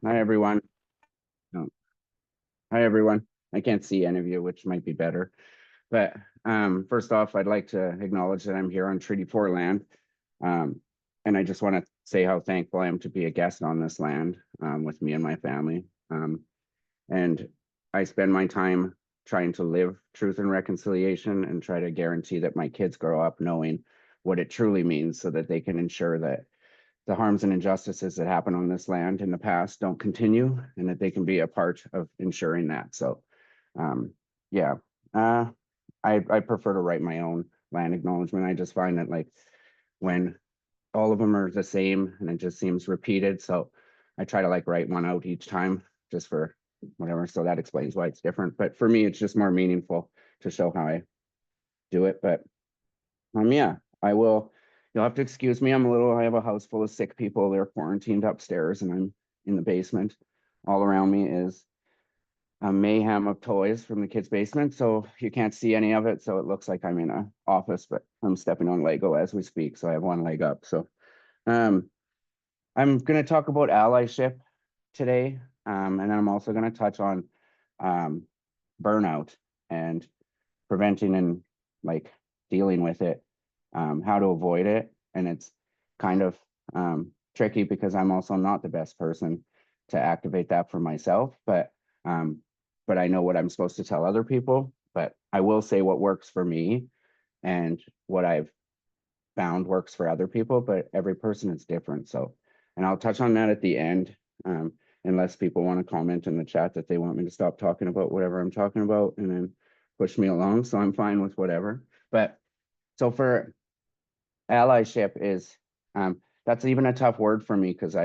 Hi, everyone. Oh, hi, everyone. I can't see any of you, which might be better. But first off, I'd like to acknowledge that I'm here on Treaty 4 land. Um, and I just want to say how thankful I am to be a guest on this land with me and my family. And I spend my time trying to live truth and reconciliation and try to guarantee that my kids grow up knowing what it truly means so that they can ensure that the harms and injustices that happen on this land in the past don't continue and that they can be a part of ensuring that. So, yeah, uh, I prefer to write my own land acknowledgement. I just find that like when all of them are the same and it just seems repeated. So I try to like write one out each time just for whatever. So that explains why it's different. But for me, it's just more meaningful to show how I do it. But yeah, I will. You'll have to excuse me. I have a house full of sick people. They're quarantined upstairs and I'm in the basement. All around me is a mayhem of toys from the kids' basement. So you can't see any of it. So it looks like I'm in a office, but I'm stepping on Lego as we speak. So I have one leg up. So um, I'm going to talk about allyship today. And then I'm also going to touch on um, burnout and preventing and like dealing with it, how to avoid it. And it's kind of tricky because I'm also not the best person to activate that for myself, but I know what I'm supposed to tell other people. But I will say what works for me and what I've found works for other people, but every person is different. So, and I'll touch on that at the end, unless people want to comment in the chat that they want me to stop talking about whatever I'm talking about and then push me along. So I'm fine with whatever. But so for allyship is, that's even a tough word for me because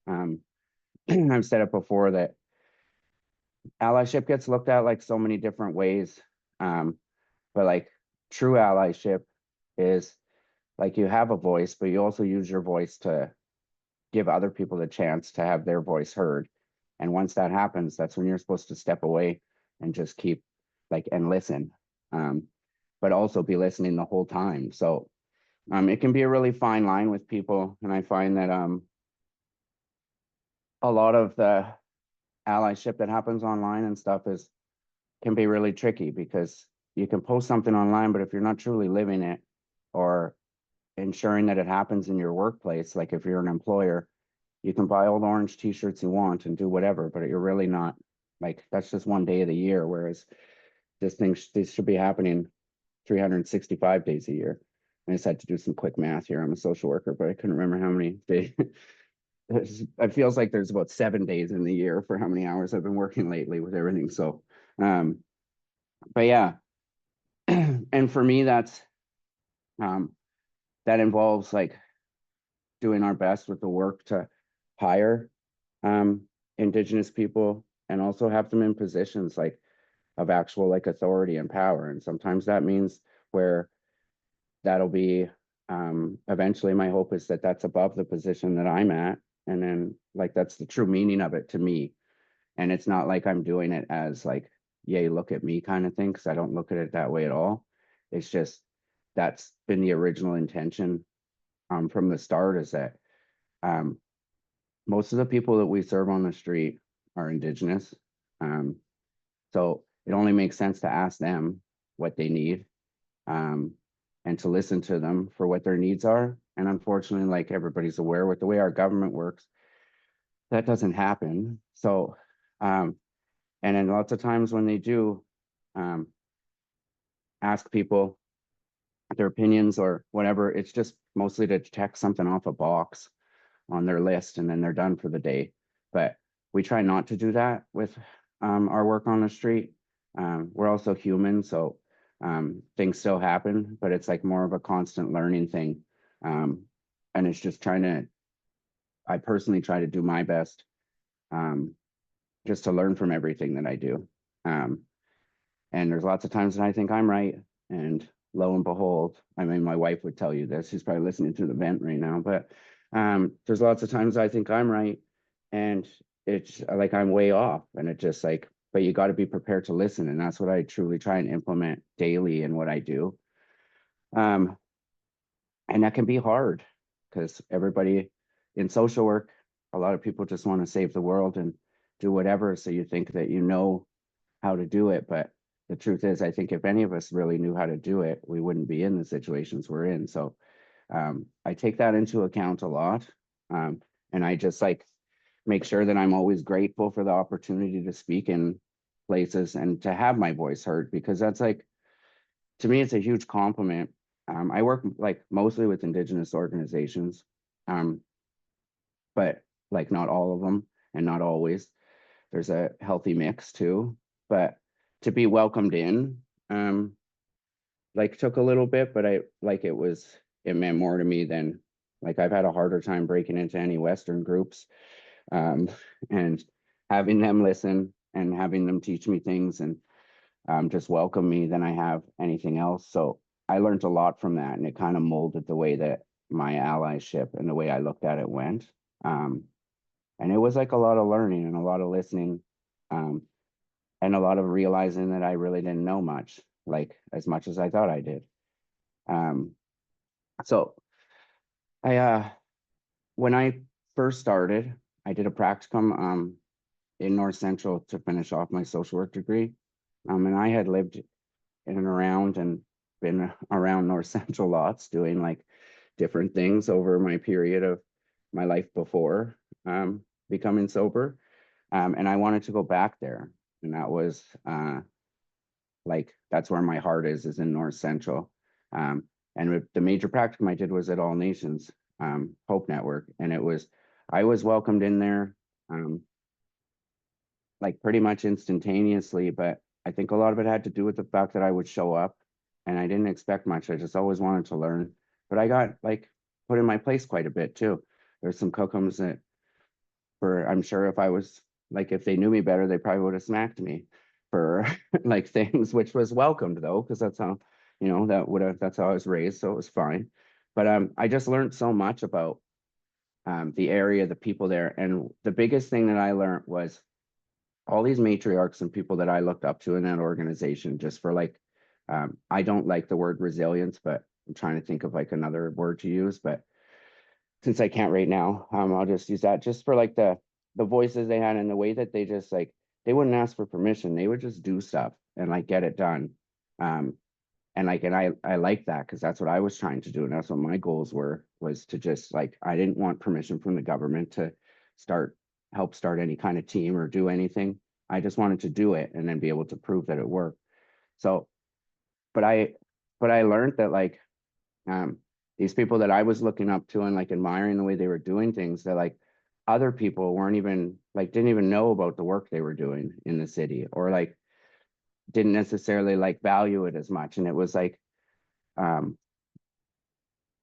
um, I've said it before that allyship gets looked at like so many different ways. But like true allyship is like you have a voice, but you also use your voice to give other people the chance to have their voice heard. And once that happens, that's when you're supposed to step away and just keep like and listen, but also be listening the whole time. So it can be a really fine line with people. And I find that a lot of the allyship that happens online and stuff is can be really tricky because you can post something online, but if you're not truly living it or ensuring that it happens in your workplace, like if you're an employer, you can buy all the orange t-shirts you want and do whatever, but you're really not like that's just one day of the year. Whereas this should be happening 365 days a year. I just had to do some quick math here. I'm a social worker, but I couldn't remember how many days. It feels like there's about 7 days in the year for how many hours I've been working lately with everything. So, but yeah, and for me, um, that involves like doing our best with the work to hire um, Indigenous people and also have them in positions like of actual like authority and power. And sometimes that means where that'll be eventually my hope is that that's above the position that I'm at. And then like that's the true meaning of it to me. And it's not like I'm doing it as like, yay, look at me kind of thing, because I don't look at it that way at all. It's just that's been the original intention from the start is that um, most of the people that we serve on the street are Indigenous. Um, so it only makes sense to ask them what they need um, and to listen to them for what their needs are. And unfortunately, like everybody's aware with the way our government works, that doesn't happen. So, um, and then lots of times when they do um, ask people their opinions or whatever, it's just mostly to check something off a box on their list and then they're done for the day. But we try not to do that with our work on the street. We're also human, so things still happen, but it's like more of a constant learning thing. And it's just I personally try to do my best um, just to learn from everything that I do. Um, and there's lots of times that I think I'm right. And lo and behold, I mean, my wife would tell you this. She's probably listening to the vent right now, but there's lots of times I think I'm right. And it's like I'm way off. And it just like, but you got to be prepared to listen. And that's what I truly try and implement daily in what I do. And that can be hard because everybody in social work, a lot of people just want to save the world and do whatever. So you think that you know how to do it. But the truth is, I think if any of us really knew how to do it, we wouldn't be in the situations we're in. So I take that into account a lot. And I just like make sure that I'm always grateful for the opportunity to speak in places and to have my voice heard, because that's like, to me, it's a huge compliment. I work like mostly with Indigenous organizations, um, but like not all of them and not always. There's a healthy mix too. But to be welcomed in, like took a little bit, but I like it meant more to me than like I've had a harder time breaking into any Western groups, um, and having them listen and having them teach me things and just welcome me than I have anything else. So I learned a lot from that, and it kind of molded the way that my allyship and the way I looked at it went. Um, and it was like a lot of learning and a lot of listening, um, and a lot of realizing that I really didn't know much, like as much as I thought I did. Um, so I when I first started, I did a practicum in North Central to finish off my social work degree. And I had lived in and around and been around North Central lots doing like different things over my period of my life before becoming sober. And I wanted to go back there. And that was like, that's where my heart is in North Central. Um, and the major practicum I did was at All Nations Hope Network. And I was welcomed in there. Like pretty much instantaneously, but I think a lot of it had to do with the fact that I would show up and I didn't expect much. I just always wanted to learn, but I got like put in my place quite a bit too. There's some cookums that I'm sure if I was like, if they knew me better, they probably would have smacked me for like things, which was welcomed though, because that's how, that's how I was raised. So it was fine. But I just learned so much about the area, the people there. And the biggest thing that I learned was all these matriarchs and people that I looked up to in that organization, just for like, I don't like the word resilience, but I'm trying to think of like another word to use. But since I can't right now, I'll just use that just for like the voices they had and the way that they just like, they wouldn't ask for permission. They would just do stuff and like get it done. Um, and I like that because that's what I was trying to do. And that's what my goals were, was to just like, I didn't want permission from the government to help start any kind of team or do anything. I just wanted to do it and then be able to prove that it worked. So, but I learned that like, um, these people that I was looking up to and like admiring the way they were doing things, that like other people weren't even like, didn't even know about the work they were doing in the city, or like didn't necessarily like value it as much. And it was like, um,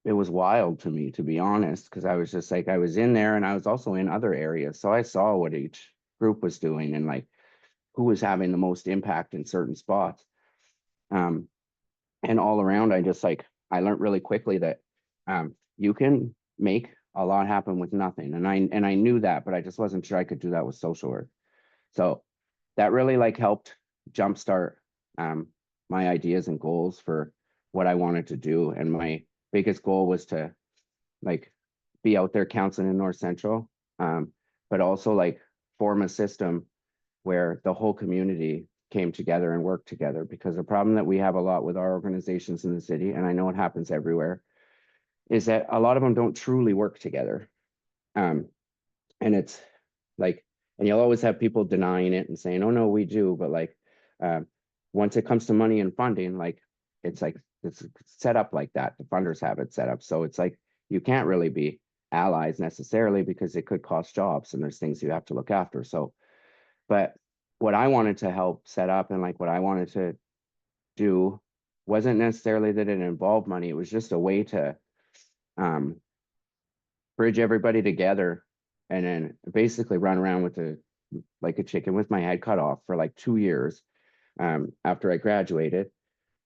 it was wild to me, to be honest, because I was just like, I was in there and I was also in other areas. So I saw what each group was doing and like who was having the most impact in certain spots. Um, and all around, I learned really quickly that you can make a lot happen with nothing. And I knew that, but I just wasn't sure I could do that with social work. So that really like helped jumpstart um, my ideas and goals for what I wanted to do. And my biggest goal was to like be out there counseling in North Central, but also like form a system where the whole community came together and worked together. Because the problem that we have a lot with our organizations in the city, and I know it happens everywhere, is that a lot of them don't truly work together. Um, and it's like, and you'll always have people denying it and saying, oh no, we do. But like, um, once it comes to money and funding, like, it's set up like that. The funders have it set up. So it's like, you can't really be allies necessarily because it could cost jobs and there's things you have to look after. So, but what I wanted to help set up and like what I wanted to do wasn't necessarily that it involved money. It was just a way to um, bridge everybody together and then basically run around with like a chicken with my head cut off for like 2 years after I graduated.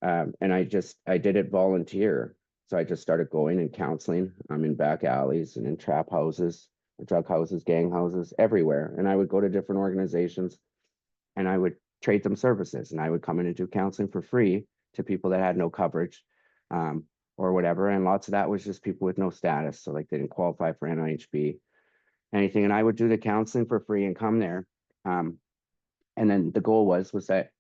And I did it volunteer. So I just started going and counseling. I'm in back alleys and in trap houses, drug houses, gang houses, everywhere. And I would go to different organizations and I would trade them services, and I would come in and do counseling for free to people that had no coverage or whatever. And lots of that was just people with no status. So like they didn't qualify for NIHB. anything. And I would do the counseling for free and come there. Um, and then the goal was that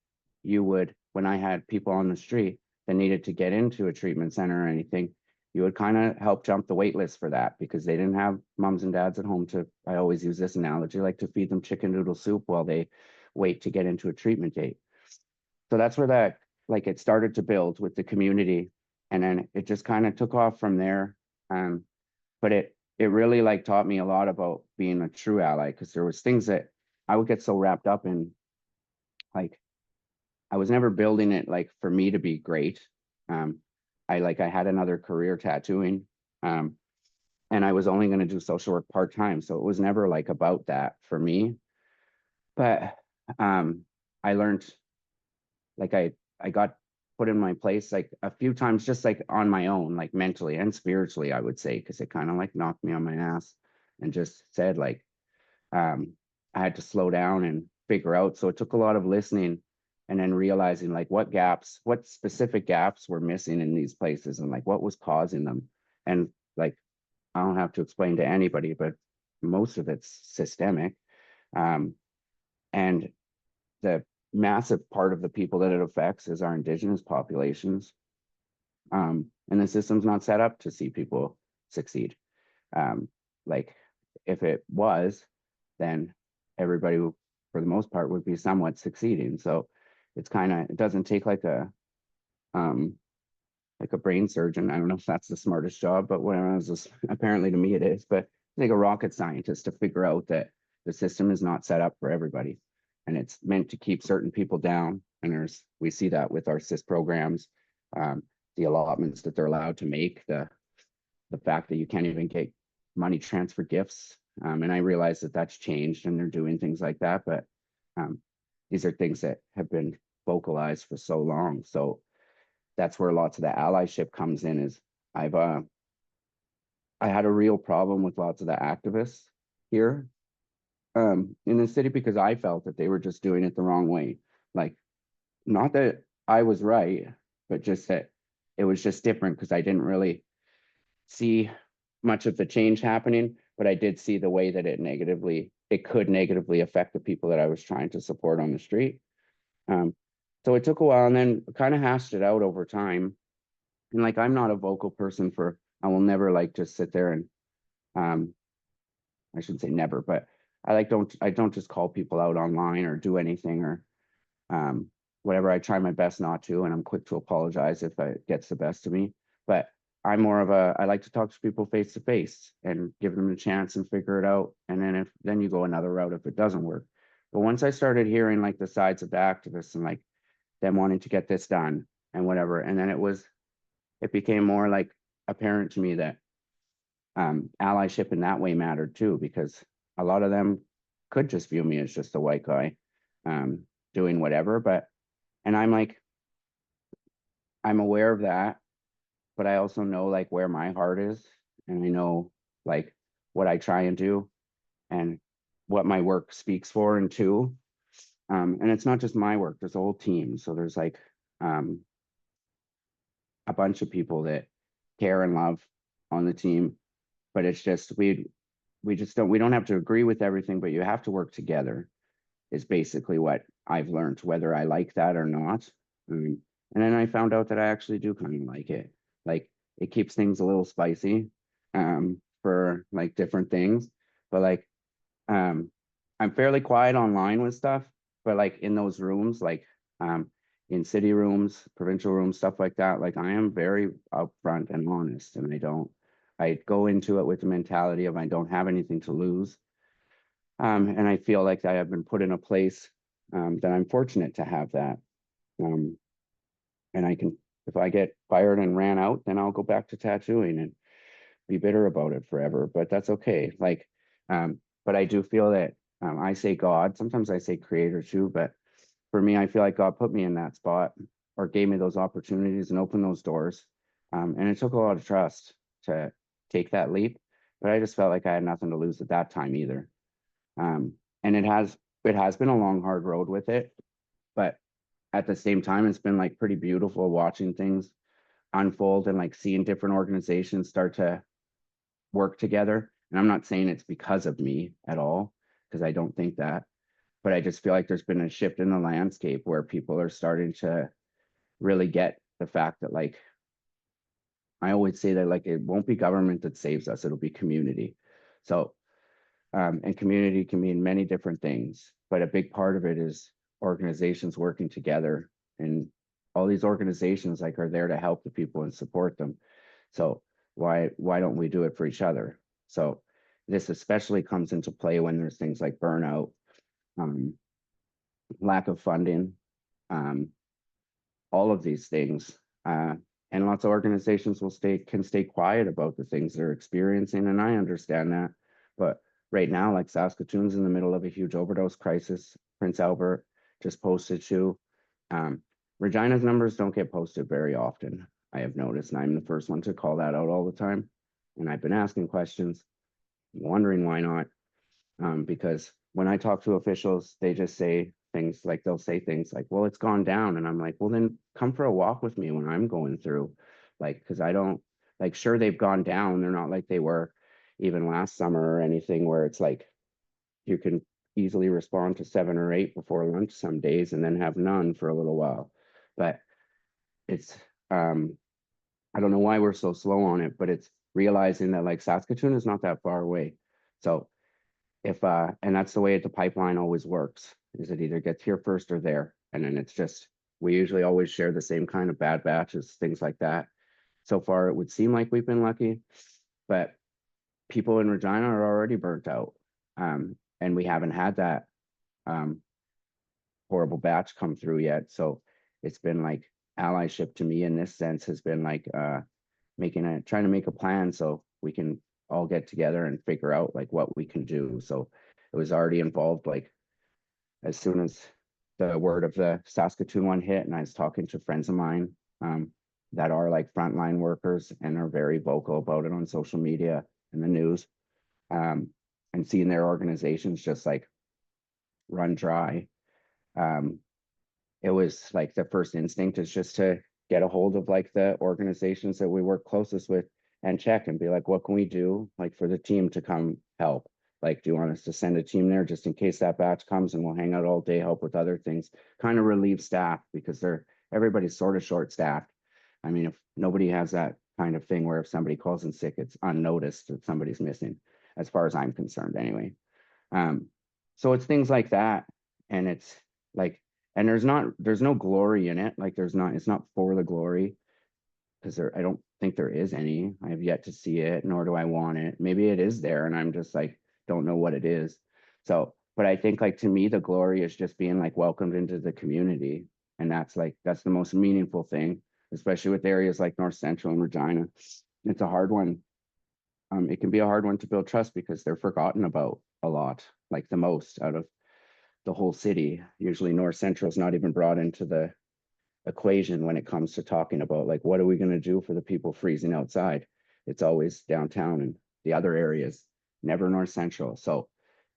you would, when I had people on the street that needed to get into a treatment center or anything, you would kind of help jump the wait list for that because they didn't have moms and dads at home to, I always use this analogy, like to feed them chicken noodle soup while they wait to get into a treatment date. So that's where that, like, it started to build with the community, and then it just kind of took off from there. But it really like taught me a lot about being a true ally, because there was things that I would get so wrapped up in, like I was never building it like for me to be great. Um, I had another career tattooing, um, and I was only going to do social work part-time, so it was never like about that for me. But I learned, like I got put in my place like a few times, just like on my own, like mentally and spiritually, I would say, because it kind of like knocked me on my ass and just said like, I had to slow down and figure out. So it took a lot of listening and then realizing like what specific gaps were missing in these places and like what was causing them. And like, I don't have to explain to anybody, but most of it's systemic. Um, and the massive part of the people that it affects is our Indigenous populations. And the system's not set up to see people succeed. Um, like if it was, then everybody, for the most part, would be somewhat succeeding. So it's kind of, it doesn't take um, like a brain surgeon. I don't know if that's the smartest job, but when I was just, apparently to me it is, but like a rocket scientist to figure out that the system is not set up for everybody. And it's meant to keep certain people down. And we see that with our CIS programs, the allotments that they're allowed to make, the fact that you can't even get money transfer gifts. And I realize that that's changed and they're doing things like that, but these are things that have been vocalized for so long. So that's where lots of the allyship comes in. Is I had a real problem with lots of the activists here in the city because I felt that they were just doing it the wrong way. Like, not that I was right, but just that it was just different because I didn't really see much of the change happening, but I did see the way that it could negatively affect the people that I was trying to support on the street. So it took a while and then kind of hashed it out over time. And like, I'm not a vocal person I will never like just sit there and, um, I shouldn't say never, but I don't just call people out online or do anything or, um, whatever. I try my best not to, and I'm quick to apologize if it gets the best of me. But I like to talk to people face to face and give them a chance and figure it out. And then you go another route if it doesn't work. But once I started hearing like the sides of the activists and like them wanting to get this done and whatever, and then it became more like apparent to me that allyship in that way mattered too, because a lot of them could just view me as just a white guy doing whatever. And I'm like, I'm aware of that, but I also know like where my heart is, and I know like what I try and do and what my work speaks for and to. And it's not just my work, there's a whole team. So there's like um, a bunch of people that care and love on the team, but it's just we don't have to agree with everything, but you have to work together is basically what I've learned, whether I like that or not. And then I found out that I actually do kind of like it. Like, it keeps things a little spicy for like different things. But like um I'm fairly quiet online with stuff, but like in those rooms, like um in city rooms, provincial rooms, stuff like that, like I am very upfront and honest, and I go into it with the mentality of I don't have anything to lose. And I feel like I have been put in a place that I'm fortunate to have that. Um, and if I get fired and ran out, then I'll go back to tattooing and be bitter about it forever. But that's okay. Like, but I do feel that I say God, sometimes I say creator too, but for me, I feel like God put me in that spot or gave me those opportunities and opened those doors. And it took a lot of trust to take that leap, but I just felt like I had nothing to lose at that time either. And it has been a long, hard road with it, but at the same time, it's been like pretty beautiful watching things unfold and like seeing different organizations start to work together. And I'm not saying it's because of me at all, because I don't think that, but I just feel like there's been a shift in the landscape where people are starting to really get the fact that, like, I always say that, like, it won't be government that saves us, it'll be community. So, and community can mean many different things, but a big part of it is organizations working together. And all these organizations, like, are there to help the people and support them. So why don't we do it for each other? So this especially comes into play when there's things like burnout, um, lack of funding, um, all of these things. And lots of organizations can stay quiet about the things they're experiencing, and I understand that. But right now, like, Saskatoon's in the middle of a huge overdose crisis. Prince Albert just posted too. Um, Regina's numbers don't get posted very often, I have noticed, and I'm the first one to call that out all the time. And I've been asking questions, wondering why not. Because when I talk to officials, they just say things like, they'll say things like, well, it's gone down. And I'm like, well, then come for a walk with me when I'm going through. Like, because I don't, like, sure, they've gone down. They're not like they were even last summer or anything, where it's like you can easily respond to 7 or 8 before lunch some days and then have none for a little while. But it's, I don't know why we're so slow on it, but it's realizing that, like, Saskatoon is not that far away. So if and that's the way the pipeline always works, is it either gets here first or there, and then it's just, we usually always share the same kind of bad batches, things like that. So far it would seem like we've been lucky, but people in Regina are already burnt out, and we haven't had that um, horrible batch come through yet. So it's been like, allyship to me in this sense has been like trying to make a plan so we can all get together and figure out, like, what we can do. So it was already involved, like, as soon as the word of the Saskatoon one hit, and I was talking to friends of mine that are, like, frontline workers and are very vocal about it on social media and the news, and seeing their organizations just, like, run dry. Um, it was like the first instinct is just to get a hold of, like, the organizations that we work closest with and check and be like, what can we do, like, for the team to come help? Like, do you want us to send a team there just in case that batch comes, and we'll hang out all day, help with other things, kind of relieve staff, because everybody's sort of short staffed. I mean, if nobody has that kind of thing where if somebody calls in sick, it's unnoticed that somebody's missing, as far as I'm concerned anyway. So it's things like that. And it's like, and there's no glory in it. Like, it's not for the glory, because I don't think there is any. I have yet to see it, nor do I want it. Maybe it is there and I'm just like, don't know what it is. So, but I think, like, to me, the glory is just being, like, welcomed into the community. And that's the most meaningful thing, especially with areas like North Central and Regina. It's a hard one. It can be a hard one to build trust because they're forgotten about a lot, like, the most out of the whole city. Usually North Central is not even brought into the equation when it comes to talking about, like, what are we going to do for the people freezing outside? It's always downtown and the other areas, never North Central. So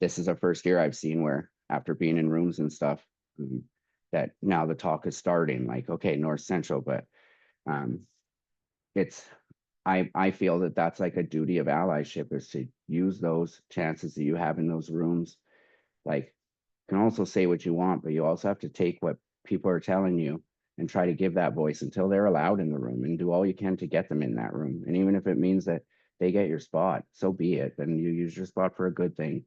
this is the first year I've seen where, after being in rooms and stuff, that now the talk is starting, like, okay, North Central, but it's, I feel that that's like a duty of allyship, is to use those chances that you have in those rooms. Like, you can also say what you want, but you also have to take what people are telling you and try to give that voice until they're allowed in the room, and do all you can to get them in that room. And even if it means that they get your spot, so be it. Then you use your spot for a good thing,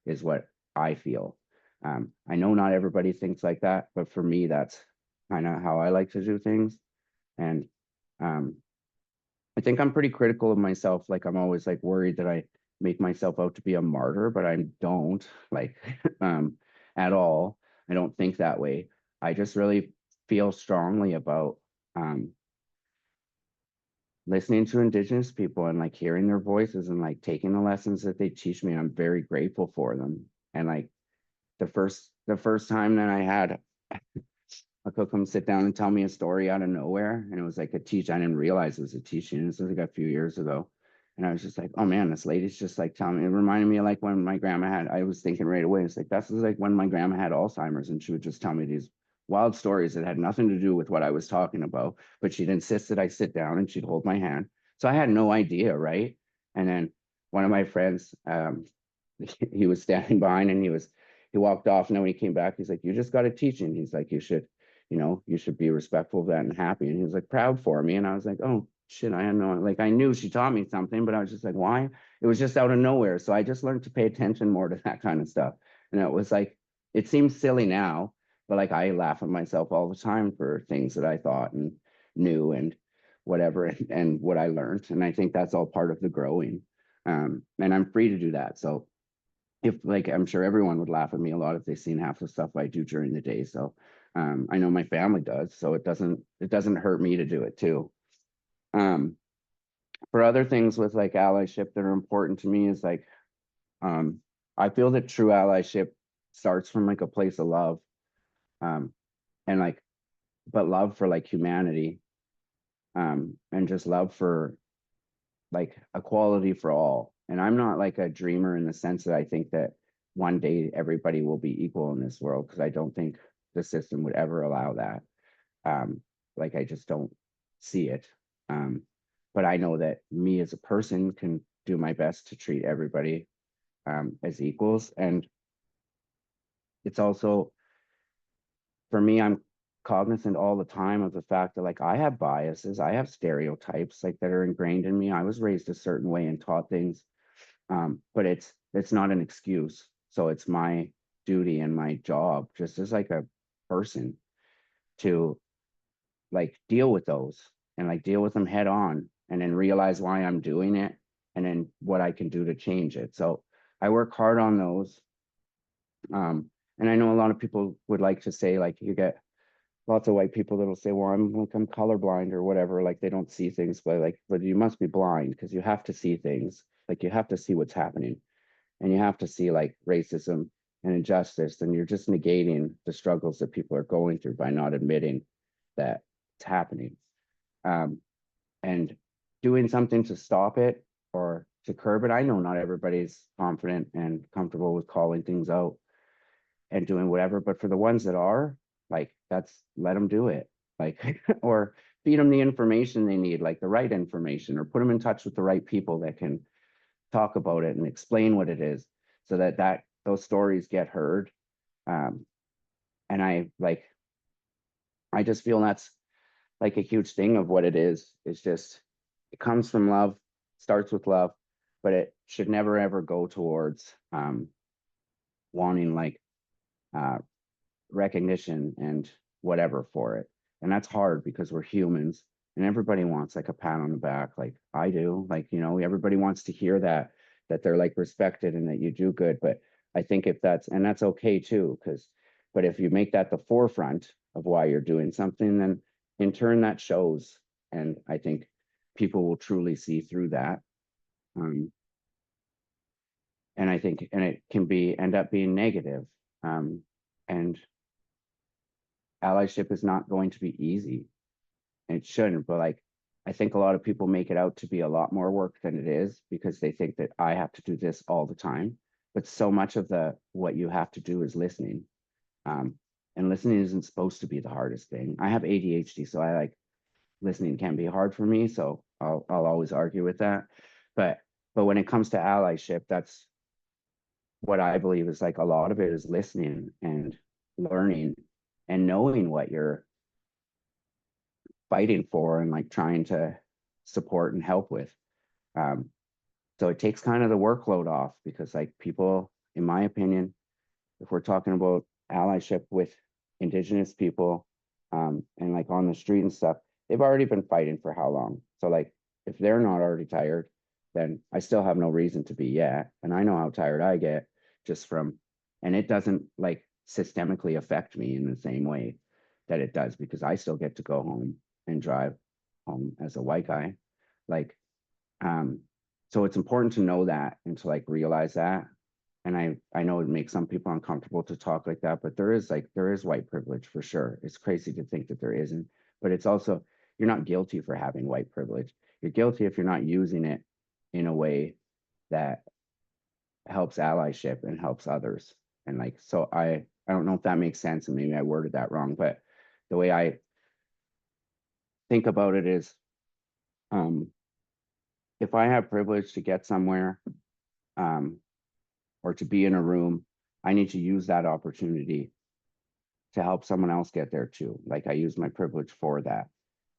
is what I feel. I know not everybody thinks like that, but for me, that's kind of how I like to do things. And I think I'm pretty critical of myself. Like, I'm always, like, worried that I make myself out to be a martyr, but I don't, like, at all. I don't think that way. I just really feel strongly about listening to Indigenous people and, like, hearing their voices and, like, taking the lessons that they teach me. I'm very grateful for them. And, like, the first time that I had a cook come sit down and tell me a story out of nowhere, and it was like a teach. I didn't realize it was a teaching. This was like a few years ago, and I was just like, oh man, this lady's just, like, telling me. It reminded me of, like, when my grandma had. I was thinking right away, it's like, this is like when my grandma had Alzheimer's, and she would just tell me these wild stories that had nothing to do with what I was talking about, but she'd insist that I sit down and she'd hold my hand. So I had no idea, right? And then one of my friends, he was standing behind and he walked off, and then when he came back, he's like, you just got a teaching. He's like, you should be respectful of that and happy. And he was like proud for me. And I was like, oh shit, I had no, like, I knew she taught me something, but I was just like, why? It was just out of nowhere. So I just learned to pay attention more to that kind of stuff. And it was like, it seems silly now, but like I laugh at myself all the time for things that I thought and knew and whatever, and what I learned. And I think that's all part of the growing. And I'm free to do that. So if, like, I'm sure everyone would laugh at me a lot if they seen half the stuff I do during the day. So I know my family does, so it doesn't hurt me to do it too. For other things with like allyship that are important to me is like, I feel that true allyship starts from like a place of love, and like, but love for like humanity, and just love for like equality for all. And I'm not like a dreamer in the sense that I think that one day everybody will be equal in this world, because I don't think the system would ever allow that. Like, I just don't see it. But I know that me as a person can do my best to treat everybody as equals. And it's also, for me, I'm cognizant all the time of the fact that like I have biases, I have stereotypes like that are ingrained in me. I was raised a certain way and taught things, but it's not an excuse. So it's my duty and my job, just as like a person, to like deal with those and like deal with them head on, and then realize why I'm doing it, and then what I can do to change it. So I work hard on those. And I know a lot of people would like to say, like, you get lots of white people that'll say, well, I'm colorblind or whatever, like they don't see things, but you must be blind because you have to see things. Like, you have to see what's happening, and you have to see like racism and injustice, and you're just negating the struggles that people are going through by not admitting that it's happening. And doing something to stop it or to curb it. I know not everybody's confident and comfortable with calling things out and doing whatever, but for the ones that are, like, let them do it. Like, or feed them the information they need, like the right information, or put them in touch with the right people that can talk about it and explain what it is, so that those stories get heard. And I just feel that's like a huge thing of what it is. It's just, it comes from love, starts with love, but it should never ever go towards wanting like recognition and whatever for it. And that's hard because we're humans, and everybody wants like a pat on the back, like I do. Like, everybody wants to hear that they're like respected and that you do good. But I think if that's okay too, but if you make that the forefront of why you're doing something, then in turn that shows. And I think people will truly see through that. And I think, and it can end up being negative. And allyship is not going to be easy. It shouldn't, but like, I think a lot of people make it out to be a lot more work than it is, because they think that I have to do this all the time. But so much of what you have to do is listening. And listening isn't supposed to be the hardest thing. I have ADHD, so I like, listening can be hard for me. So I'll always argue with that. But when it comes to allyship, that's what I believe is like, a lot of it is listening and learning and knowing what you're fighting for and like trying to support and help with. So it takes kind of the workload off, because like, people, in my opinion, if we're talking about allyship with Indigenous people, and like on the street and stuff, they've already been fighting for how long? So like, if they're not already tired, then I still have no reason to be yet. And I know how tired I get just from, and it doesn't like systemically affect me in the same way that it does, because I still get to go home and drive home as a white guy. Like, so it's important to know that and to like realize that. And I know it makes some people uncomfortable to talk like that, but there is white privilege for sure. It's crazy to think that there isn't, but it's also, you're not guilty for having white privilege. You're guilty if you're not using it in a way that helps allyship and helps others. And like, so I don't know if that makes sense, and maybe I worded that wrong, but the way I think about it is, if I have privilege to get somewhere, or to be in a room, I need to use that opportunity to help someone else get there too. Like I use my privilege for that.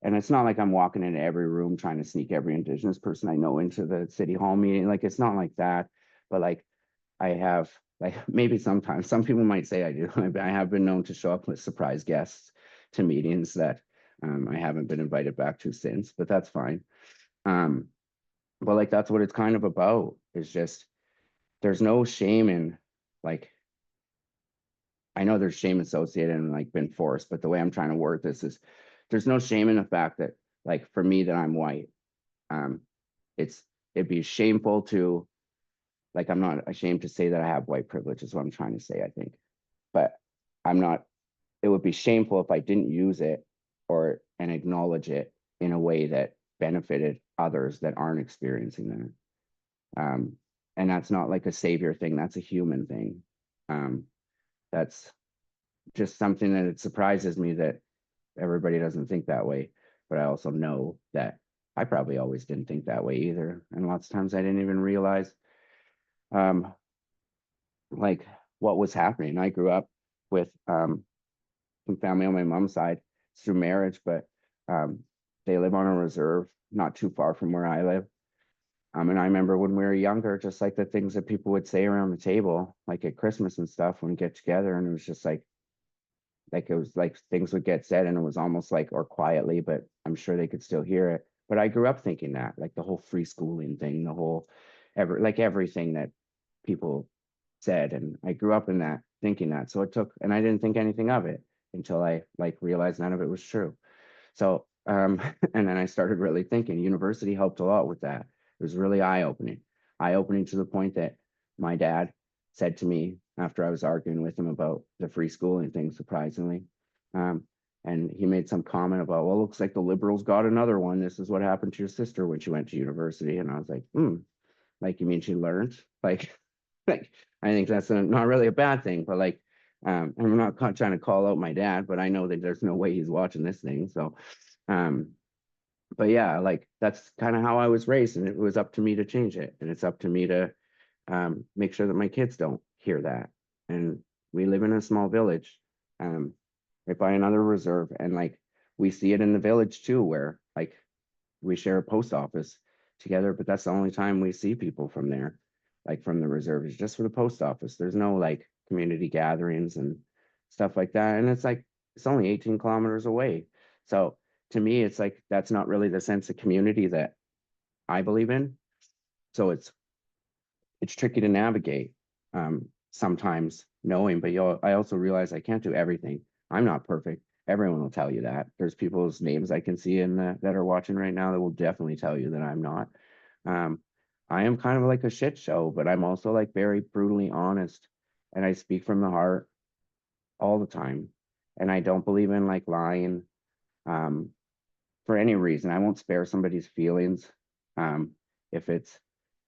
And it's not like I'm walking into every room trying to sneak every Indigenous person I know into the city hall meeting. Like it's not like that. But like I have, like maybe sometimes some people might say I do. I have been known to show up with surprise guests to meetings that I haven't been invited back to since, but that's fine. Um, but like that's what it's kind of about. Is just there's no shame in like I know there's shame associated and like been forced, but the way I'm trying to word this is there's no shame in the fact that like for me that I'm white. Um, it'd be shameful to like I'm not ashamed to say that I have white privilege is what I'm trying to say, I think. But I'm not, it would be shameful if I didn't use it or and acknowledge it in a way that benefited others that aren't experiencing that. And that's not like a savior thing, that's a human thing. That's just something that it surprises me that everybody doesn't think that way. But I also know that I probably always didn't think that way either. And lots of times I didn't even realize um, like what was happening. I grew up with some family on my mom's side through marriage, but um, they live on a reserve not too far from where I live. And I remember when we were younger, just like the things that people would say around the table, like at Christmas and stuff, when we get together, and it was just like it was like things would get said and it was almost like or quietly, but I'm sure they could still hear it. But I grew up thinking that, like the whole free schooling thing, the whole like everything that people said. And I grew up in that thinking that. So it took, and I didn't think anything of it until I like realized none of it was true. So and then I started really thinking university helped a lot with that. It was really eye-opening to the point that my dad said to me after I was arguing with him about the free schooling thing, surprisingly. Um, and he made some comment about, well, looks like the liberals got another one. This is what happened to your sister when she went to university. And I was like, like, you mean she learned? Like, like I think that's not really a bad thing, but like, I'm not trying to call out my dad, but I know that there's no way he's watching this thing. So, um, but yeah, like that's kind of how I was raised, and it was up to me to change it, and it's up to me to make sure that my kids don't hear that. And we live in a small village, um, right by another reserve, and like we see it in the village too, where like we share a post office together, but that's the only time we see people from there, like from the reserve is just for the post office. There's no like community gatherings and stuff like that. And it's like, it's only 18 kilometers away. So to me, it's like, that's not really the sense of community that I believe in. So it's tricky to navigate sometimes knowing, but I also realize I can't do everything. I'm not perfect. Everyone will tell you that. There's people's names I can see in that are watching right now that will definitely tell you that I'm not. Um, I am kind of like a shit show, but I'm also like very brutally honest, and I speak from the heart all the time. And I don't believe in like lying um, for any reason. I won't spare somebody's feelings um, if it's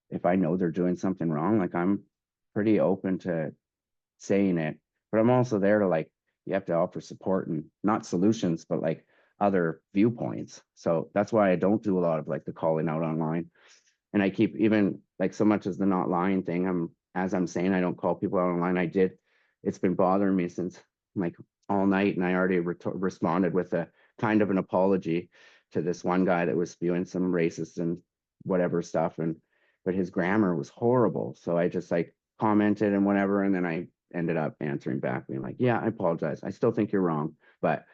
if I know they're doing something wrong. Like I'm pretty open to saying it, but I'm also there to like, you have to offer support and not solutions, but like other viewpoints. So that's why I don't do a lot of like the calling out online. And I keep even like so much as the not lying thing, as I'm saying, I don't call people out online. It's been bothering me since like all night. And I already responded with a kind of an apology to this one guy that was spewing some racist and whatever stuff. But his grammar was horrible. So I just like commented and whatever. And then I ended up answering back being like, yeah, I apologize. I still think you're wrong. But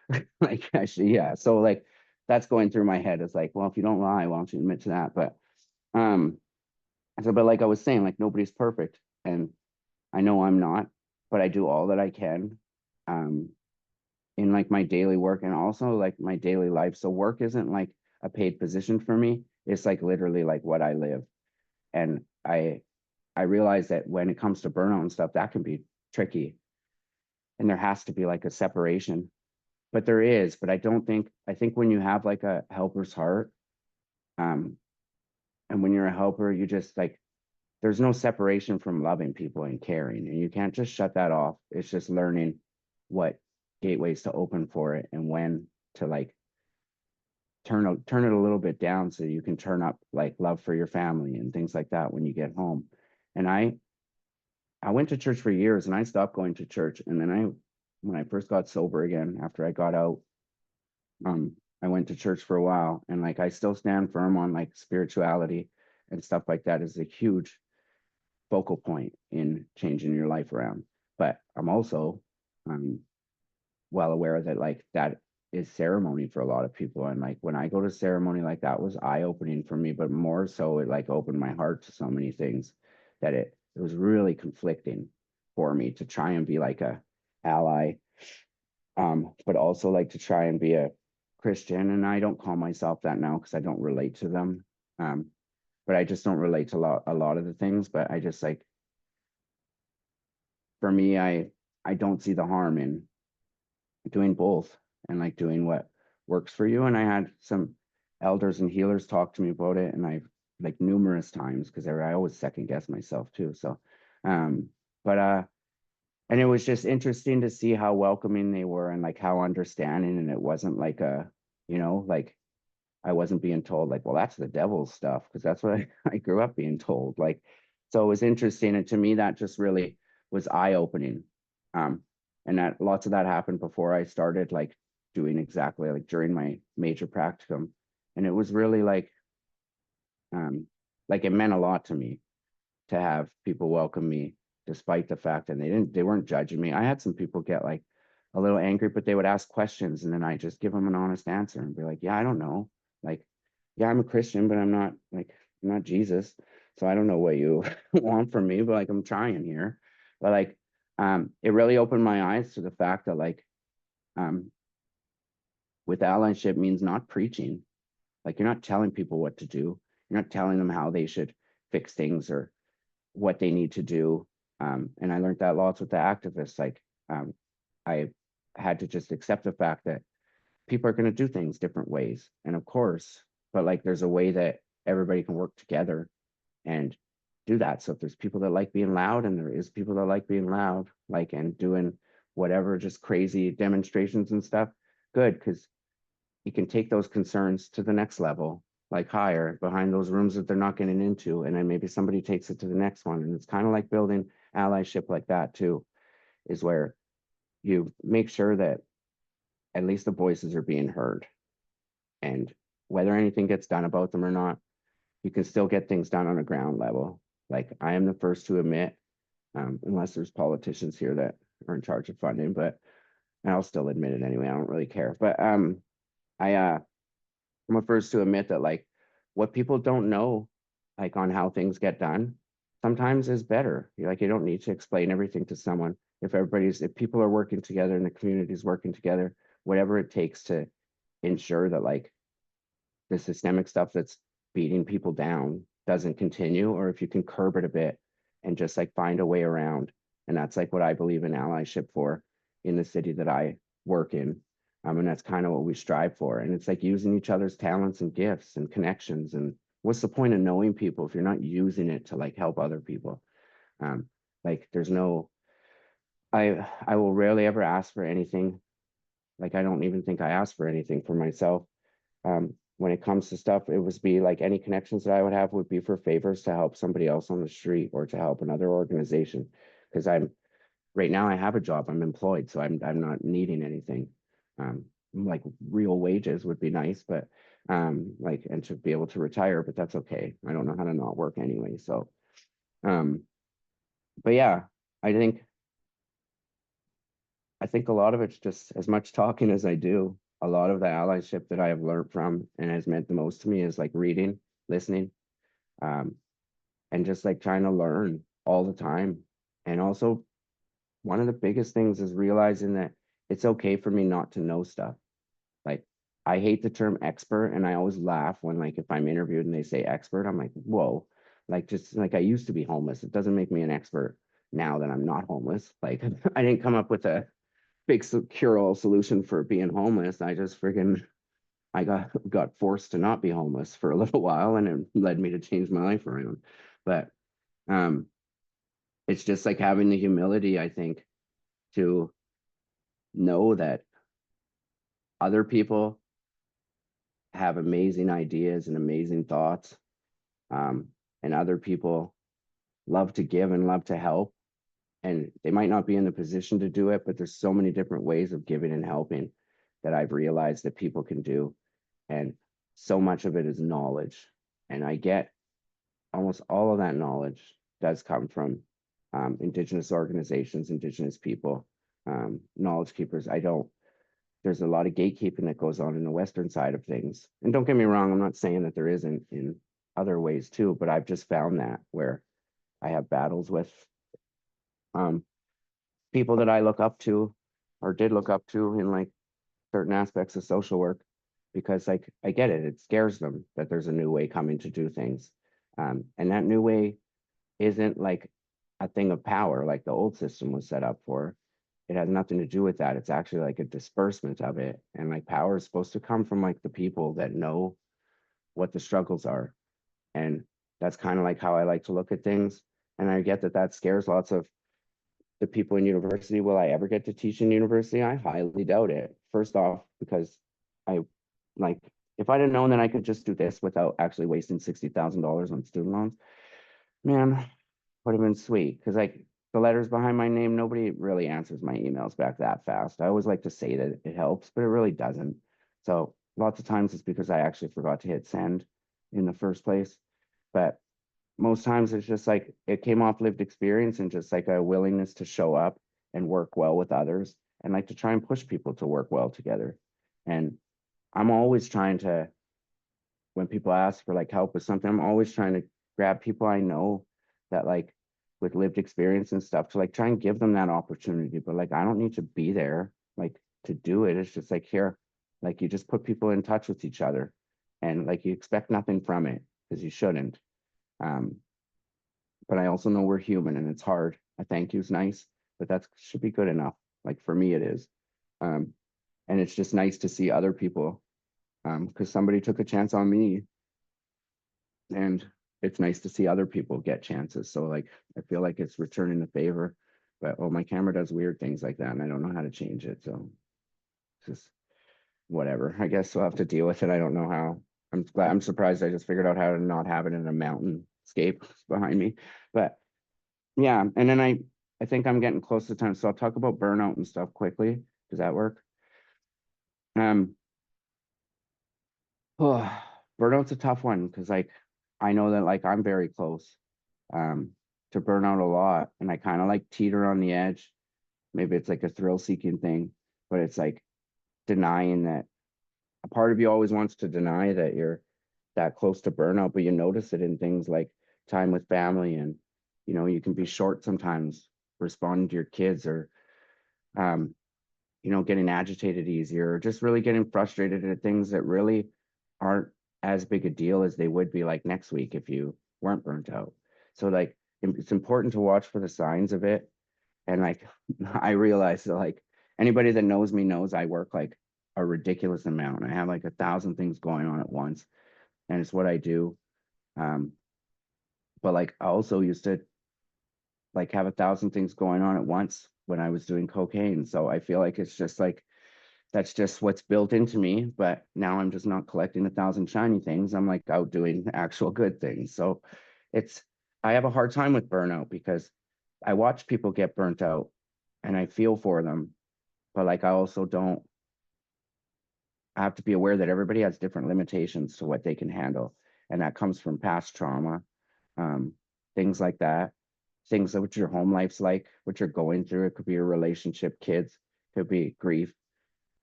like, actually, yeah. So like, that's going through my head. It's like, well, if you don't lie, why don't you admit to that? Um, so, but like I was saying, like nobody's perfect, and I know I'm not, but I do all that I can, um, in like my daily work and also like my daily life. So work isn't like a paid position for me. It's like literally like what I live. And I realize that when it comes to burnout and stuff, that can be tricky. And there has to be like a separation. But there is, but I think when you have like a helper's heart, um, and when you're a helper, you just like there's no separation from loving people and caring, and you can't just shut that off. It's just learning what gateways to open for it and when to like turn it a little bit down so you can turn up like love for your family and things like that when you get home. And I went to church for years, and I stopped going to church. And then when I first got sober again, after I got out, I went to church for a while, and like I still stand firm on like spirituality and stuff like that is a huge focal point in changing your life around. But I'm also um, well aware that like that is ceremony for a lot of people. And like when I go to ceremony, like that was eye-opening for me, but more so it like opened my heart to so many things that it was really conflicting for me to try and be like a ally, but also like to try and be a Christian. And I don't call myself that now because I don't relate to them. But I just don't relate to a lot of the things. But I just like, for me, I don't see the harm in doing both and like doing what works for you. And I had some elders and healers talk to me about it, and I've like numerous times because I always second guess myself too. So, but and it was just interesting to see how welcoming they were and like how understanding. And it wasn't like like I wasn't being told like, well, that's the devil's stuff, because that's what I grew up being told. Like, so it was interesting. And to me, that just really was eye-opening. And that lots of that happened before I started like doing exactly like during my major practicum. And it was really like it meant a lot to me to have people welcome me despite the fact that they weren't judging me. I had some people get like a little angry, but they would ask questions, and then I just give them an honest answer and be like, yeah, I don't know. Like, yeah, I'm a Christian, but I'm not Jesus. So I don't know what you want from me, but like I'm trying here. But like it really opened my eyes to the fact that like um with allyship means not preaching. Like you're not telling people what to do. You're not telling them how they should fix things or what they need to do. And I learned that lots with the activists. Like I had to just accept the fact that people are going to do things different ways. And of course, but like there's a way that everybody can work together and do that. So if there's people that like being loud, and there is people that like being loud, like and doing whatever, just crazy demonstrations and stuff, good, because you can take those concerns to the next level, like higher behind those rooms that they're not getting into. And then maybe somebody takes it to the next one. And it's kind of like building allyship like that too, is where you make sure that at least the voices are being heard. And whether anything gets done about them or not, you can still get things done on a ground level. Like I am the first to admit, unless there's politicians here that are in charge of funding, but I'll still admit it anyway. I don't really care. But I'm the first to admit that like what people don't know, like on how things get done, sometimes is better. You don't need to explain everything to someone. If people are working together and the community is working together, whatever it takes to ensure that like the systemic stuff that's beating people down doesn't continue, or if you can curb it a bit and just like find a way around. And that's like what I believe in allyship for in the city that I work in. And that's kind of what we strive for. And it's like using each other's talents and gifts and connections. And what's the point of knowing people if you're not using it to like help other people? Like there's no, I will rarely ever ask for anything. Like I don't even think I ask for anything for myself. When it comes to stuff, it would be like any connections that I would have would be for favors to help somebody else on the street or to help another organization. Because right now I have a job, I'm employed, so I'm not needing anything. Like real wages would be nice, but like and to be able to retire, but that's okay. I don't know how to not work anyway. So but yeah, I think a lot of it's just as much talking as I do. A lot of the allyship that I have learned from and has meant the most to me is like reading, listening, um, and just like trying to learn all the time. And also, one of the biggest things is realizing that it's okay for me not to know stuff. Like, I hate the term expert, and I always laugh when, like, if I'm interviewed and they say expert, I'm like, whoa, like, just like I used to be homeless. It doesn't make me an expert now that I'm not homeless. Like, I didn't come up with a big cure-all solution for being homeless. I just friggin' I got forced to not be homeless for a little while, and it led me to change my life around. But um, it's just like having the humility, I think, to know that other people have amazing ideas and amazing thoughts. Um, and other people love to give and love to help. And they might not be in the position to do it, but there's so many different ways of giving and helping that I've realized that people can do. And so much of it is knowledge. And I get almost all of that knowledge does come from Indigenous organizations, Indigenous people, knowledge keepers. There's a lot of gatekeeping that goes on in the Western side of things. And don't get me wrong, I'm not saying that there isn't in other ways too, but I've just found that where I have battles with um, people that I look up to or did look up to in like certain aspects of social work, because like I get it, it scares them that there's a new way coming to do things. And that new way isn't like a thing of power like the old system was set up for. It has nothing to do with that. It's actually like a disbursement of it. And like power is supposed to come from like the people that know what the struggles are. And that's kind of like how I like to look at things. And I get that that scares lots of the people in university. Will I ever get to teach in university? I highly doubt it. First off, because I like, if I'd have known that I could just do this without actually wasting $60,000 on student loans, man, would have been sweet. Because like the letters behind my name, nobody really answers my emails back that fast. I always like to say that it helps, but it really doesn't. So lots of times it's because I actually forgot to hit send in the first place. But most times it's just like it came off lived experience and just like a willingness to show up and work well with others and like to try and push people to work well together. And I'm always trying to, when people ask for like help with something, I'm always trying to grab people I know that like with lived experience and stuff to like try and give them that opportunity. But like I don't need to be there like to do it. It's just like here, like you just put people in touch with each other and like you expect nothing from it because you shouldn't. Um, but I also know we're human and it's hard. A thank you is nice, but that should be good enough. Like for me, it is. Um, and it's just nice to see other people because somebody took a chance on me, and it's nice to see other people get chances. So like I feel like it's returning the favor. But oh, my camera does weird things like that, and I don't know how to change it. So it's just whatever. I guess we'll have to deal with it. I don't know how. I'm surprised I just figured out how to not have it in a mountain scape behind me. But yeah, and then I think I'm getting close to time, so I'll talk about burnout and stuff quickly. Does that work? Um, oh, burnout's a tough one because like I know that like I'm very close um to burnout a lot, and I kind of like teeter on the edge. Maybe it's like a thrill-seeking thing, but it's like denying that a part of you always wants to deny that you're that close to burnout, but you notice it in things like time with family, and you can be short sometimes responding to your kids, or um getting agitated easier, or just really getting frustrated at things that really aren't as big a deal as they would be like next week if you weren't burnt out. So like it's important to watch for the signs of it. And like I realized that like anybody that knows me knows I work like a ridiculous amount. I have like 1,000 things going on at once, and it's what I do. Um, but like I also used to like have 1,000 things going on at once when I was doing cocaine. So I feel like it's just like that's just what's built into me. But now I'm just not collecting 1,000 shiny things. I'm like out doing actual good things. So it's I have a hard time with burnout because I watch people get burnt out and I feel for them. But like I also don't I have to be aware that everybody has different limitations to what they can handle. And that comes from past trauma, um, things like that, things that what your home life's like, what you're going through. It could be a relationship, kids, could be grief,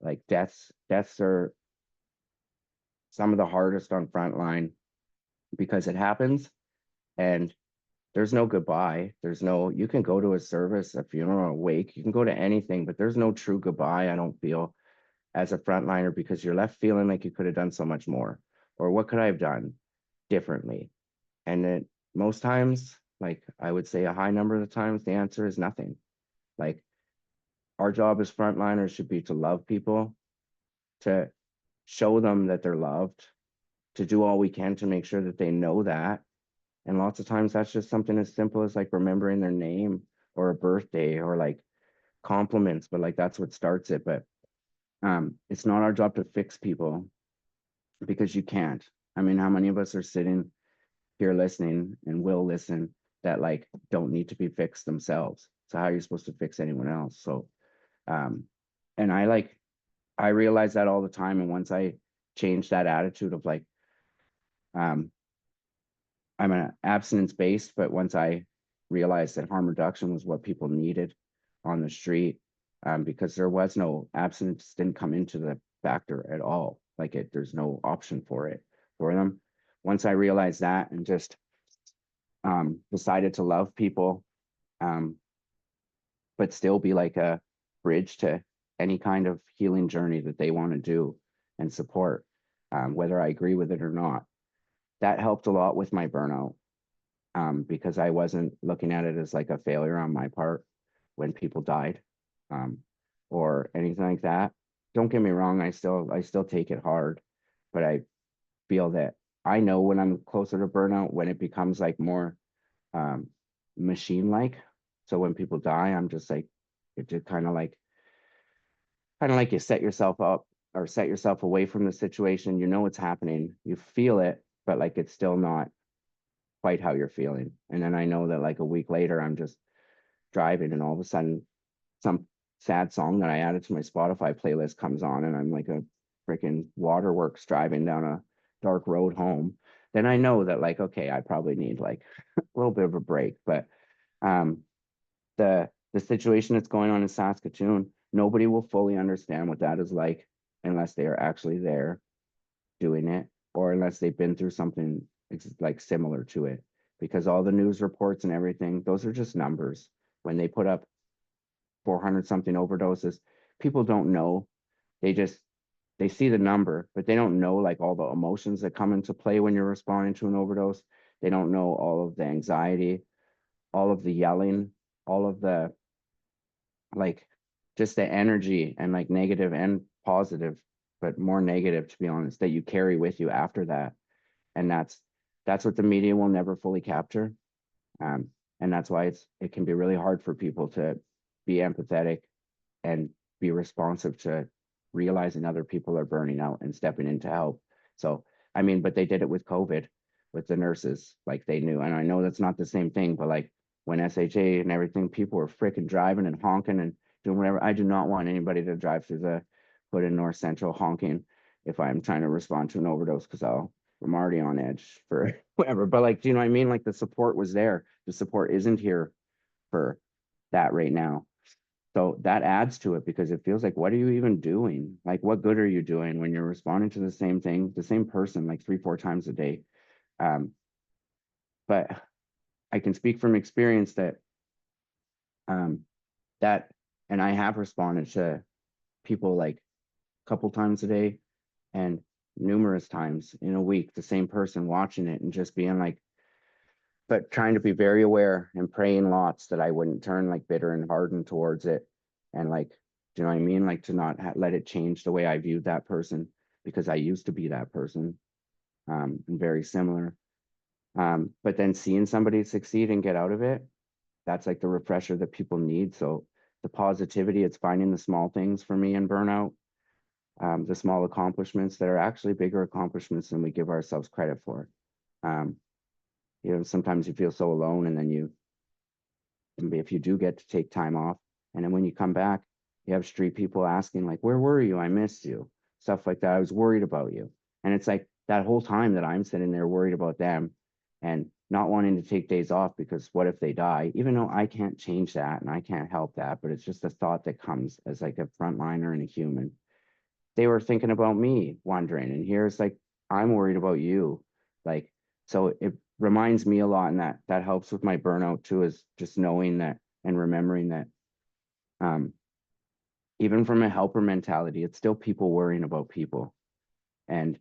like deaths. Deaths are some of the hardest on frontline because it happens and there's no goodbye. You can go to a service, a funeral, a wake, you can go to anything, but there's no true goodbye, I don't feel, as a frontliner, because you're left feeling like you could have done so much more. Or what could I have done differently? And then most times, like I would say a high number of the times, the answer is nothing. Like our job as frontliners should be to love people, to show them that they're loved, to do all we can to make sure that they know that. And lots of times that's just something as simple as like remembering their name or a birthday or like compliments, but like that's what starts it. But it's not our job to fix people. because you can't. I mean, how many of us are sitting here listening and will listen that like don't need to be fixed themselves? So how are you supposed to fix anyone else? So, um, and I realize that all the time. And once I change that attitude of like, um, I'm an abstinence based, but once I realized that harm reduction was what people needed on the street, because there was no abstinence, didn't come into the factor at all. Like there's no option for it for them. Once I realized that and just decided to love people, um, but still be like a bridge to any kind of healing journey that they want to do and support, whether I agree with it or not. That helped a lot with my burnout, because I wasn't looking at it as like a failure on my part when people died, um, or anything like that. Don't get me wrong, I still take it hard, but I feel that I know when I'm closer to burnout when it becomes like more um, machine like. So when people die, I'm just like, it just kind of like you set yourself up or set yourself away from the situation. You know it's happening, you feel it, but like it's still not quite how you're feeling. And then I know that like a week later, I'm just driving and all of a sudden some sad song that I added to my Spotify playlist comes on and I'm like a freaking waterworks driving down a dark road home. Then I know that like, okay, I probably need like a little bit of a break. But um, the situation that's going on in Saskatoon, nobody will fully understand what that is like unless they are actually there doing it, or unless they've been through something like similar to it. Because all the news reports and everything, those are just numbers. When they put up 400 something overdoses, people don't know. They just they see the number, but they don't know like all the emotions that come into play when you're responding to an overdose. They don't know all of the anxiety, all of the yelling, all of the like just the energy and like negative and positive, but more negative to be honest, that you carry with you after that. And that's what the media will never fully capture. Um, and that's why it can be really hard for people to be empathetic and be responsive to realizing other people are burning out and stepping in to help. So, I mean, but they did it with COVID with the nurses, like they knew. And I know that's not the same thing, but like when SHA and everything, people were freaking driving and honking and doing whatever. I do not want anybody to drive through the hood in North Central honking if I'm trying to respond to an overdose because I'm already on edge for whatever. But like, do you know what I mean? Like the support was there. The support isn't here for that right now. So that adds to it because it feels like, what are you even doing? Like, what good are you doing when you're responding to the same thing, the same person, like 3, 4 times a day? Um, but I can speak from experience that um, that, and I have responded to people like a couple times a day and numerous times in a week, the same person watching it and just being like, but trying to be very aware and praying lots that I wouldn't turn like bitter and hardened towards it. And like, do you know what I mean? Like to not let it change the way I viewed that person because I used to be that person, and very similar. But then seeing somebody succeed and get out of it, that's like the refresher that people need. So the positivity, it's finding the small things for me in burnout, the small accomplishments that are actually bigger accomplishments than we give ourselves credit for. Um, sometimes you feel so alone and then if you do get to take time off, and then when you come back, you have street people asking like, where were you? I missed you. Stuff like that. I was worried about you. And it's like that whole time that I'm sitting there worried about them and not wanting to take days off because what if they die? Even though I can't change that and I can't help that, but it's just a thought that comes as like a frontliner and a human. They were thinking about me wondering, and here's like, I'm worried about you. Like, so it reminds me a lot, and that helps with my burnout too, is just knowing that and remembering that um even from a helper mentality, it's still people worrying about people. And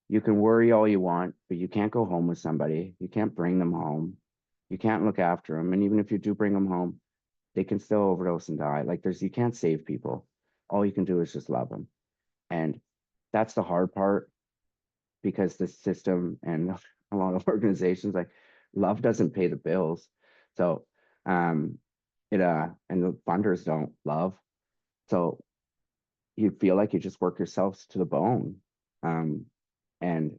you can worry all you want, but you can't go home with somebody. You can't bring them home. You can't look after them. And even if you do bring them home, they can still overdose and die. Like you can't save people. All you can do is just love them. And that's the hard part because the system and a lot of organizations like love doesn't pay the bills. So um it and the funders don't love. So you feel like you just work yourselves to the bone. Um and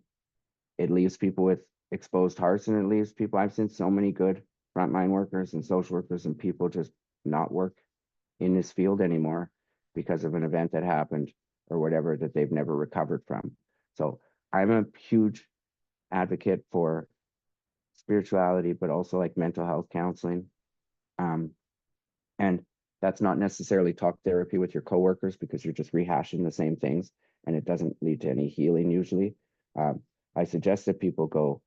it leaves people with exposed hearts, and it leaves people. I've seen so many good frontline workers and social workers and people just not work in this field anymore because of an event that happened or whatever that they've never recovered from. So I'm a huge advocate for spirituality, but also like mental health counseling. Um, and that's not necessarily talk therapy with your coworkers because you're just rehashing the same things and it doesn't lead to any healing usually. I suggest that people go,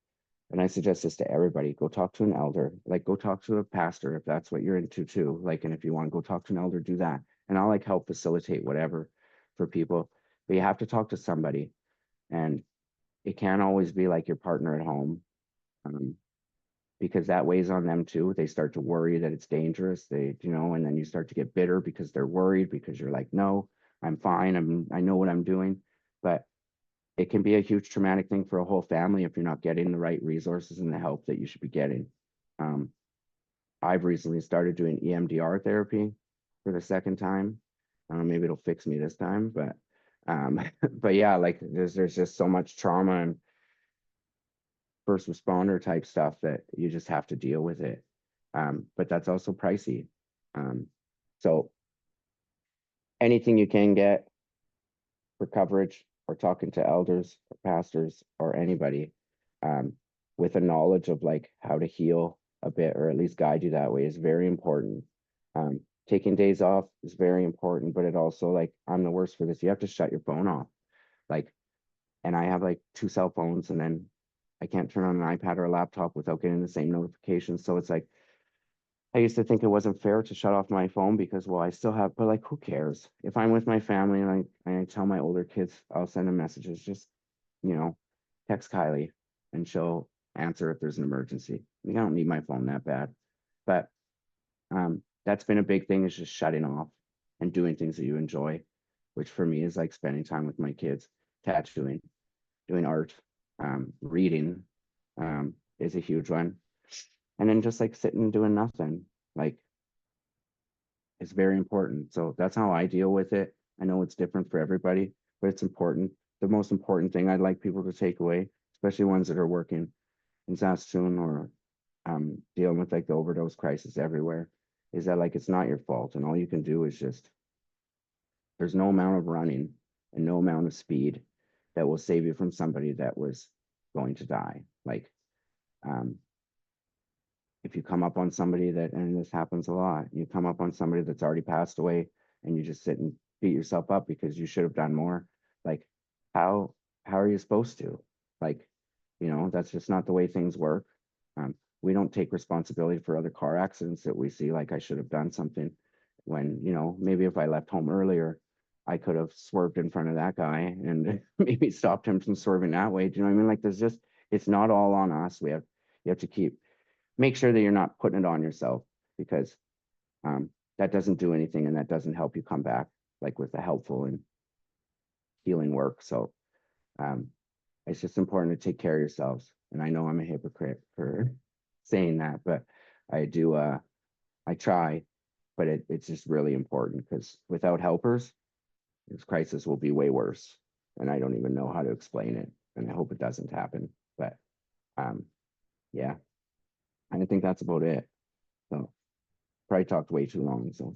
and I suggest this to everybody, go talk to an elder, like go talk to a pastor if that's what you're into too. Like, and if you want to go talk to an elder, do that. And I'll like help facilitate whatever for people. But you have to talk to somebody. And it can't always be like your partner at home. Because that weighs on them too. They start to worry that it's dangerous. And then you start to get bitter because they're worried because you're like, no, I'm fine. I know what I'm doing. But it can be a huge traumatic thing for a whole family if you're not getting the right resources and the help that you should be getting. I've recently started doing EMDR therapy for the second time. Maybe it'll fix me this time, but yeah, like there's just so much trauma and first responder type stuff that you just have to deal with it. But that's also pricey. So anything you can get for coverage or talking to elders or pastors or anybody with a knowledge of like how to heal a bit or at least guide you that way is very important. Taking days off is very important, but it also like I'm the worst for this. You have to shut your phone off. Like, and I have like 2 cell phones and then I can't turn on an iPad or a laptop without getting the same notifications. So it's like, I used to think it wasn't fair to shut off my phone because, well, I still have, but like, who cares? If I'm with my family and I tell my older kids, I'll send them messages, just, text Kylie and she'll answer if there's an emergency. I don't need my phone that bad. But that's been a big thing is just shutting off and doing things that you enjoy, which for me is like spending time with my kids, tattooing, doing art, reading is a huge one. And then just like sitting and doing nothing, like it's very important. So that's how I deal with it. I know it's different for everybody, but it's important. The most important thing I'd like people to take away, especially ones that are working in Saskatoon or dealing with like the overdose crisis everywhere, is that like it's not your fault. And all you can do is just, there's no amount of running and no amount of speed that will save you from somebody that was going to die. Like, if you come up on somebody that, and this happens a lot, you come up on somebody that's already passed away and you just sit and beat yourself up because you should have done more. Like, how are you supposed to? Like, that's just not the way things work. We don't take responsibility for other car accidents that we see. Like, I should have done something when, maybe if I left home earlier, I could have swerved in front of that guy and maybe stopped him from swerving that way. Do you know what I mean? Like, it's not all on us. You have to make sure that you're not putting it on yourself because that doesn't do anything and that doesn't help you come back like with the helpful and healing work. So it's just important to take care of yourselves. And I know I'm a hypocrite for saying that, but I do, I try, but it's just really important because without helpers, this crisis will be way worse. And I don't even know how to explain it. And I hope it doesn't happen. But yeah, I think that's about it. So probably talked way too long. So